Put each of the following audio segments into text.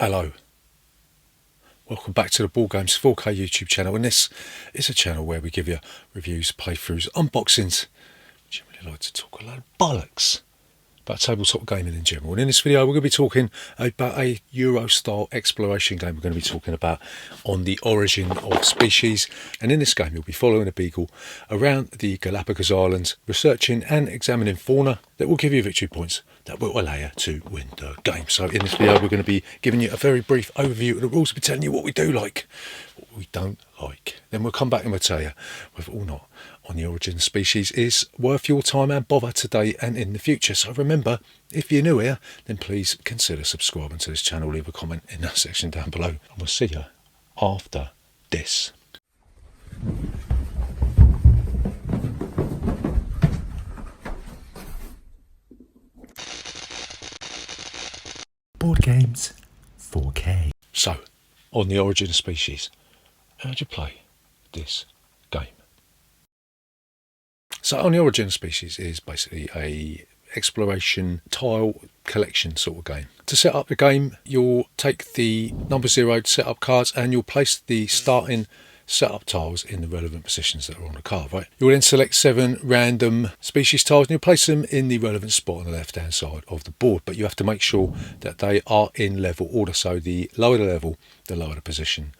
Hello, welcome back to the Boardgame's 4K YouTube channel, and this is a channel where we give you reviews, playthroughs, unboxings. Generally like to talk a lot of bollocks about tabletop gaming in general. And in this video we're going to be talking about a Euro-style exploration game we're going to be talking about on the origin of species. And in this game you'll be following a beagle around the Galapagos Islands, researching and examining fauna that will give you victory points that will allow you to win the game. So in this video we're going to be giving you a very brief overview of the rules. We'll be telling you what we do like, what we don't like. Then we'll come back and we'll tell you whether or not on the origin of species is worth your time and bother today and in the future. So remember, if you're new here, then please consider subscribing to this channel. Leave a comment in that section down below, and we'll see you after this. Boardgames 4K. So, on the origin of species, how do you play this game? So, on the origin of species is basically a exploration tile collection sort of game. To set up the game, you'll take the number 0 setup cards and you'll place the starting setup tiles in the relevant positions that are on the card, right? You'll then select 7 random species tiles and you'll place them in the relevant spot on the left hand side of the board, but you have to make sure that they are in level order. So the lower the level, the lower the position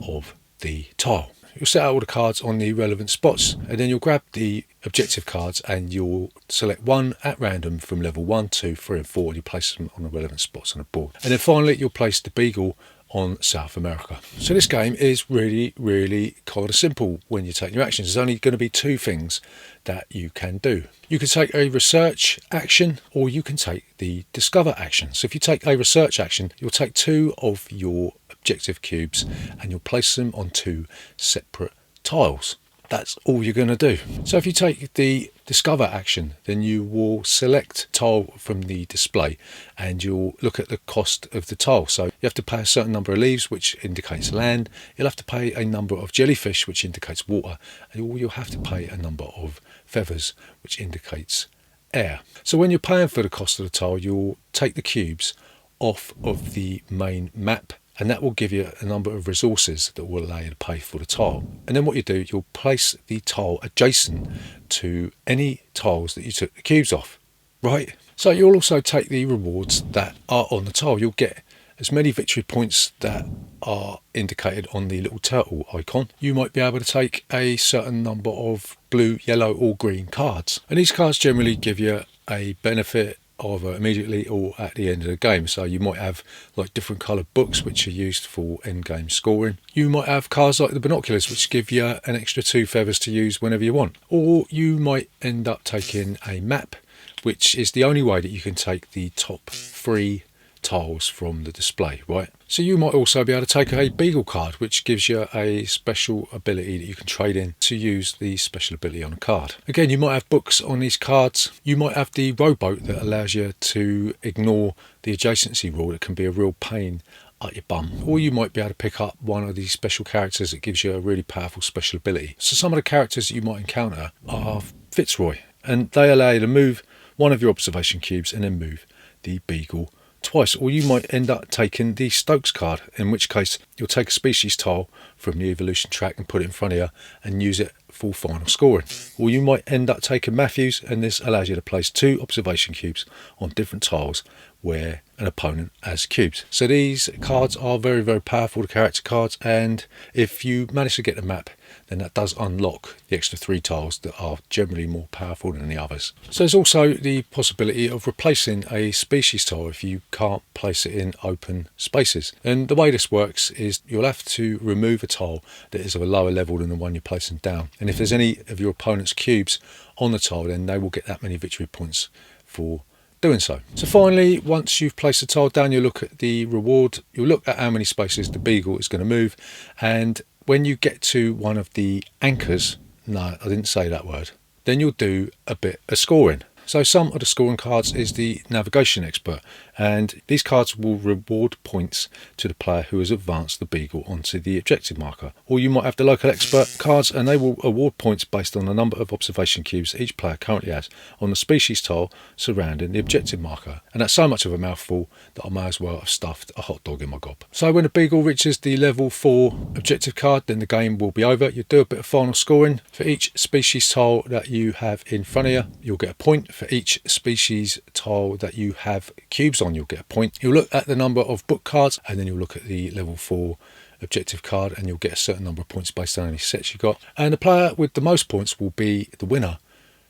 of the tile. You'll set out all the cards on the relevant spots, and then you'll grab the objective cards and you'll select one at random from level 1, 2, 3 and 4, and you place them on the relevant spots on the board. And then finally you'll place the beagle on South America. So this game is really kind of simple when you take your actions. There's only going to be 2 things that you can do. You can take a research action or you can take the discover action. So if you take a research action, you'll take 2 of your objective cubes and you'll place them on 2 separate tiles. That's all you're going to do. So if you take the discover action, then you will select tile from the display and you'll look at the cost of the tile. So you have to pay a certain number of leaves, which indicates land. You'll have to pay a number of jellyfish, which indicates water. And you'll have to pay a number of feathers, which indicates air. So when you're paying for the cost of the tile, you'll take the cubes off of the main map, and that will give you a number of resources that will allow you to pay for the tile. And then what you do, you'll place the tile adjacent to any tiles that you took the cubes off, right? So you'll also take the rewards that are on the tile. You'll get as many victory points that are indicated on the little turtle icon. You might be able to take a certain number of blue, yellow or green cards. And these cards generally give you a benefit either immediately or at the end of the game. So you might have like different coloured books which are used for end game scoring. You might have cards like the binoculars which give you an extra 2 feathers to use whenever you want. Or you might end up taking a map, which is the only way that you can take the top 3 tiles from the display, right? So you might also be able to take a beagle card, which gives you a special ability that you can trade in to use the special ability on a card. Again, you might have books on these cards. You might have the rowboat that allows you to ignore the adjacency rule. It can be a real pain at your bum. Or you might be able to pick up one of these special characters that gives you a really powerful special ability. So some of the characters that you might encounter are Fitzroy, and they allow you to move one of your observation cubes and then move the beagle twice. Or you might end up taking the Stokes card, in which case you'll take a species tile from the evolution track and put it in front of you and use it for final scoring. Or you might end up taking Matthews, and this allows you to place 2 observation cubes on different tiles where an opponent has cubes. So these cards are very powerful, the character cards, and if you manage to get the map, then that does unlock the extra 3 tiles that are generally more powerful than the others. So there's also the possibility of replacing a species tile if you can't place it in open spaces. And the way this works is you'll have to remove a tile that is of a lower level than the one you're placing down. And if there's any of your opponent's cubes on the tile, then they will get that many victory points for doing so. So finally, once you've placed the tile down, you look at the reward. You'll look at how many spaces the beagle is going to move, and when you get to one of the anchors, no, I didn't say that word, then you'll do a bit of scoring. So some of the scoring cards is the navigation expert, and these cards will reward points to the player who has advanced the beagle onto the objective marker. Or you might have the local expert cards, and they will award points based on the number of observation cubes each player currently has on the species tile surrounding the objective marker. And that's so much of a mouthful that I may as well have stuffed a hot dog in my gob. So when the beagle reaches the level 4 objective card, then the game will be over. You do a bit of final scoring. For each species tile that you have in front of you, you'll get a point. For each species tile that you have cubes on, you'll get a point. You'll look at the number of book cards, and then you'll look at the level 4 objective card, and you'll get a certain number of points based on how many sets you got. And the player with the most points will be the winner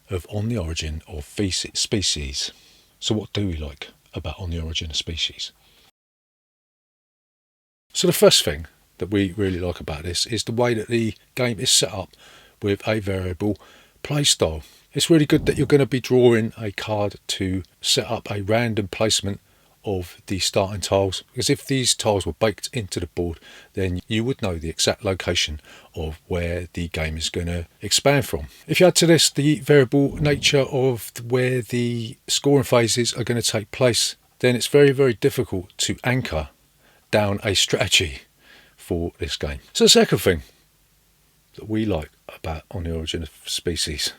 of On the Origin of Species. So what do we like about On the Origin of Species? So the first thing that we really like about this is the way that the game is set up with a variable play style. It's really good that you're going to be drawing a card to set up a random placement of the starting tiles, because if these tiles were baked into the board, then you would know the exact location of where the game is going to expand from. If you add to this the variable nature of where the scoring phases are going to take place, then it's very, very difficult to anchor down a strategy for this game. So the second thing that we like about On the Origin of Species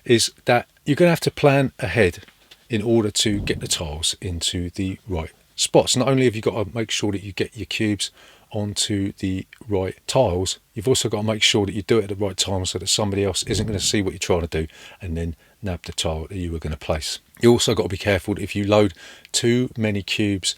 is that you're going to have to plan ahead in order to get the tiles into the right spots. Not only have you got to make sure that you get your cubes onto the right tiles, you've also got to make sure that you do it at the right time so that somebody else isn't going to see what you're trying to do and then nab the tile that you were going to place. You also got to be careful that if you load too many cubes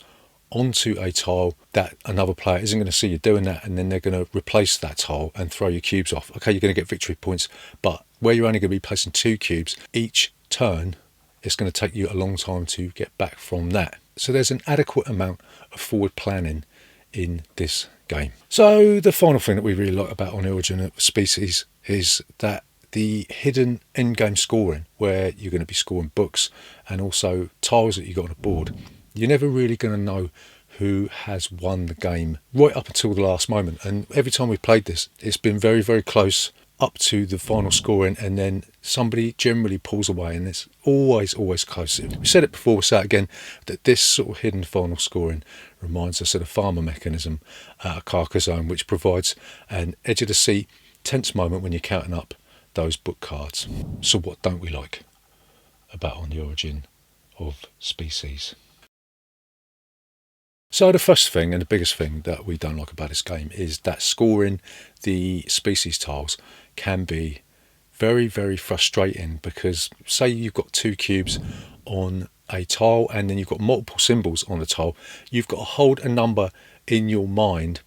onto a tile, that another player isn't going to see you doing that, and then they're going to replace that tile and throw your cubes off. Okay, you're going to get victory points, but where you're only going to be placing 2 cubes each turn, it's going to take you a long time to get back from that. So there's an adequate amount of forward planning in this game. So the final thing that we really like about On the Origin of Species is that the hidden endgame scoring, where you're going to be scoring books and also tiles that you got on the board, you're never really going to know who has won the game right up until the last moment. And every time we've played this, it's been very, very close up to the final scoring, and then somebody generally pulls away, and it's always close. We said it before, we'll say it again, that this sort of hidden final scoring reminds us of the farmer mechanism at Carcassonne, which provides an edge of the seat tense moment when you're counting up those book cards. So what don't we like about On the Origin of Species? So the first thing and the biggest thing that we don't like about this game is that scoring the species tiles can be very, very frustrating, because say you've got 2 cubes on a tile and then you've got multiple symbols on the tile, you've got to hold a number in your mind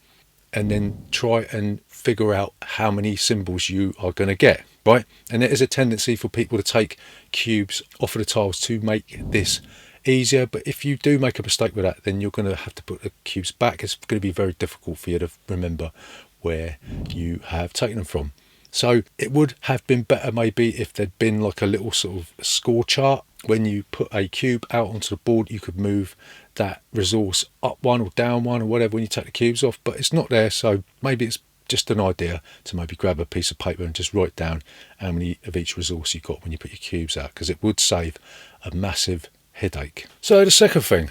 and then try and figure out how many symbols you are going to get, right? And there is a tendency for people to take cubes off of the tiles to make this easier, but if you do make a mistake with that, then you're going to have to put the cubes back. It's going to be very difficult for you to remember where you have taken them from. So it would have been better maybe if there'd been like a little sort of score chart. When you put a cube out onto the board, you could move that resource up 1 or down 1 or whatever when you take the cubes off, but it's not there. So maybe it's just an idea to maybe grab a piece of paper and just write down how many of each resource you got when you put your cubes out, because it would save a massive headache. So the second thing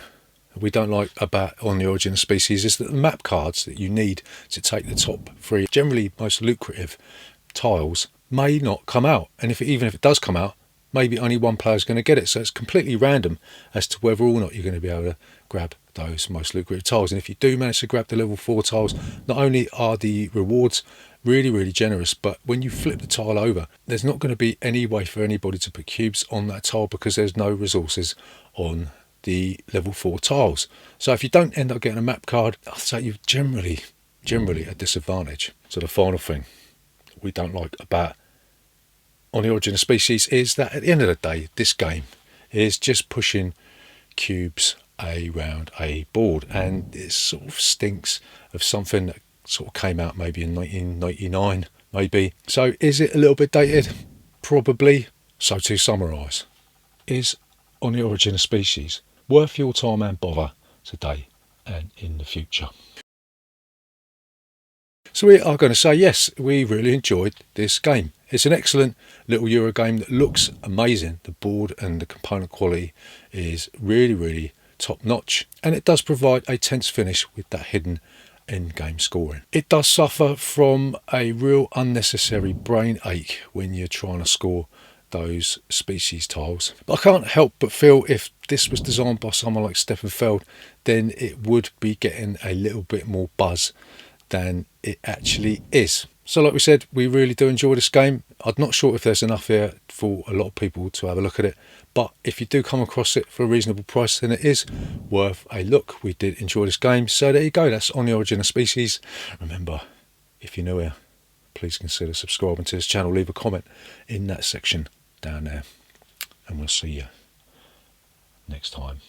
we don't like about On the Origin of Species is that the map cards that you need to take the top 3, generally most lucrative tiles, may not come out. And even if it does come out, maybe only one player is going to get it. So it's completely random as to whether or not you're going to be able to grab those most lucrative tiles. And if you do manage to grab the level 4 tiles, not only are the rewards really, really generous, but when you flip the tile over, there's not going to be any way for anybody to put cubes on that tile because there's no resources on the level 4 tiles. So if you don't end up getting a map card, I'd say you're generally at a disadvantage. So the final thing we don't like about On the Origin of Species is that at the end of the day, this game is just pushing cubes around a board, and it sort of stinks of something that sort of came out maybe in 1999 maybe. So is it a little bit dated? Probably. So to summarise, is On the Origin of Species worth your time and bother today and in the future? So we are going to say yes, we really enjoyed this game. It's an excellent little Euro game that looks amazing. The board and the component quality is really, really top notch, and it does provide a tense finish with that hidden end game scoring. It does suffer from a real unnecessary brain ache when you're trying to score those species tiles, but I can't help but feel if this was designed by someone like Stefan Feld, then it would be getting a little bit more buzz than it actually is. So like we said, we really do enjoy this game. I'm not sure if there's enough here for a lot of people to have a look at it, but if you do come across it for a reasonable price, then it is worth a look. We did enjoy this game, so there you go. That's On the Origin of Species. Remember, if you're new here, please consider subscribing to this channel. Leave a comment in that section down there, and we'll see you next time.